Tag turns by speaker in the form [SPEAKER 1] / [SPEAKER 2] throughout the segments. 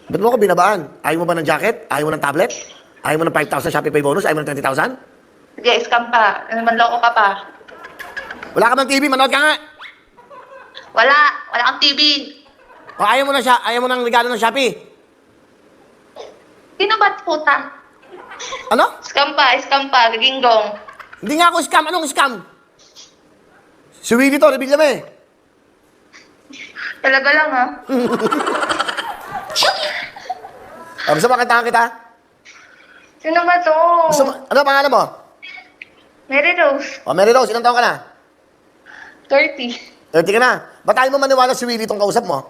[SPEAKER 1] Ba't mo ako binabaan? Ayaw mo ba ng jacket? Ayaw mo ng tablet? Ayaw mo ng 5,000 Shopee Pay bonus? Ayaw mo ng 20,000?
[SPEAKER 2] Sige, scam pa. Manloko ka pa.
[SPEAKER 1] Wala ka bang TV? Manood ka nga!
[SPEAKER 2] Wala. Wala kang TV.
[SPEAKER 1] O ayaw mo na siya, ayaw mo ng regalo ng Shopee?
[SPEAKER 2] Sino ba't puta?
[SPEAKER 1] Ano?
[SPEAKER 2] Scam pa. Gaginggong.
[SPEAKER 1] Hindi nga ako scam. Anong scam? Si Willie to, nabigla mo eh.
[SPEAKER 2] Talaga lang, ha?
[SPEAKER 1] Gusto mo kantahan kita?
[SPEAKER 2] Sino ba to?
[SPEAKER 1] Ano pangalan mo?
[SPEAKER 2] Mary Rose.
[SPEAKER 1] O Mary Rose, ilang taon ka na?
[SPEAKER 2] 30.
[SPEAKER 1] 30 ka na. Ba't tayo mo maniwala si Willie itong kausap mo?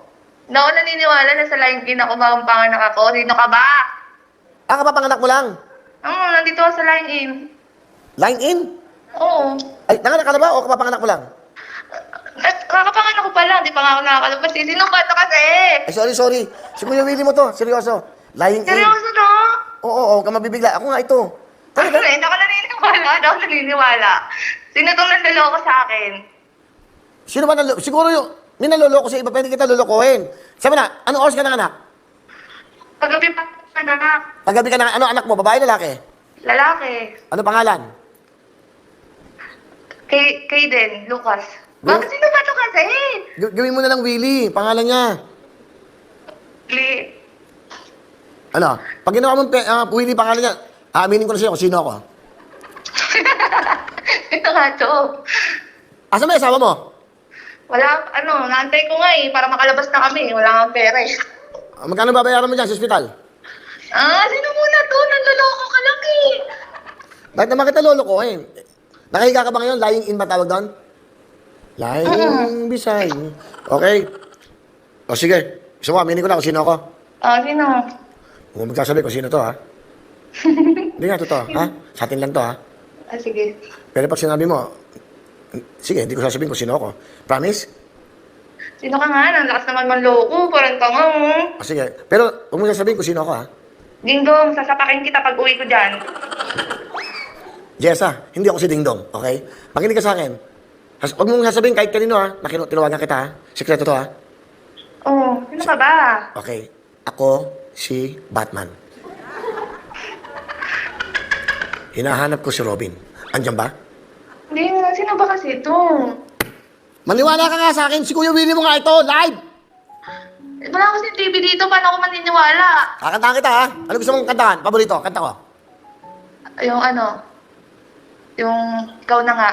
[SPEAKER 2] Hindi ako naniniwala na sa line in ako bagong panganak ako. Sino ka ba?
[SPEAKER 1] Kapapanganak mo lang.
[SPEAKER 2] Nandito ako sa line in.
[SPEAKER 1] Line in?
[SPEAKER 2] Oo.
[SPEAKER 1] Ay, nanganak ka na ba o kapapanganak mo lang?
[SPEAKER 2] At kakapanganak ko pa lang. Di pa nga ako nakakalabas. Sino ba ito kasi?
[SPEAKER 1] Ay, sorry. Si Kuya Willie mo to. Seryoso. Lying in.
[SPEAKER 2] Seryoso no?
[SPEAKER 1] Oo, ka mabibigla. Ako nga ito.
[SPEAKER 2] Ano
[SPEAKER 1] Talaga?
[SPEAKER 2] hindi ako naniniwala. Hindi ako naniniwala. Sino itong nandaloko sa akin?
[SPEAKER 1] Sino ba siguro yung ninaloloko sa iba, pwede kita lolokohin. Sabi na, anong oras ka ng anak?
[SPEAKER 2] Paggabi pa anak.
[SPEAKER 1] Paggabi ka ng ano anak mo, babae, lalaki?
[SPEAKER 2] Lalaki.
[SPEAKER 1] Ano pangalan?
[SPEAKER 2] Kayden, Lucas. Bakit sino ba ito kasi?
[SPEAKER 1] Gawin mo na lang Willie, pangalan niya.
[SPEAKER 2] Lee.
[SPEAKER 1] Ano? Pag ginawa mo Willie, pangalan niya, aaminin ko na siya kung sino ako.
[SPEAKER 2] Ito nga to.
[SPEAKER 1] Asa may asawa mo?
[SPEAKER 2] Wala, naantay ko nga para makalabas na kami. Wala nga pera eh.
[SPEAKER 1] Magkano babayaran mo dyan sa ospital?
[SPEAKER 2] Sino muna to? Nandaloko ka lang eh.
[SPEAKER 1] Bakit naman kita lolokohin? Nakahiga ka ba ngayon? Lying in ba tawag doon? Lying beside me. Okay. O sige. Gusto mo, aminin ko na kung sino ako.
[SPEAKER 2] Sino?
[SPEAKER 1] Huwag mo magsasabi kung sino to, ha? Hindi nga, totoo, ha? Sa atin lang to, ha?
[SPEAKER 2] Sige.
[SPEAKER 1] Pero pag sinabi mo, sige, hindi ko sasabihin kung sino ako. Promise?
[SPEAKER 2] Sino ka nga? Ang lakas naman manloko. Parang tanga mo.
[SPEAKER 1] Sige. Pero huwag mo sasabihin kung sino ako, ha?
[SPEAKER 2] Dingdong, sasapakin kita pag uwi ko dyan.
[SPEAKER 1] Jessa, hindi ako si Dingdong, okay? Makinig ka sa akin. Huwag mong sasabihin kahit kanino, ha? Tinawagan kita, ha? Sikreto to, ha?
[SPEAKER 2] Sino ka ba?
[SPEAKER 1] Okay. Ako si Batman. Hinahanap ko si Robin. Andiyan ba?
[SPEAKER 2] Hindi nga, sino ba kasi ito?
[SPEAKER 1] Maniwala ka nga sa akin. Si Kuya Willie mo nga ito, live!
[SPEAKER 2] Wala kasi TV dito, paano ako maniniwala?
[SPEAKER 1] Kakantahan kita, ha? Ano gusto mong kantahan? Paborito, kanta ko.
[SPEAKER 2] Yung ikaw na nga.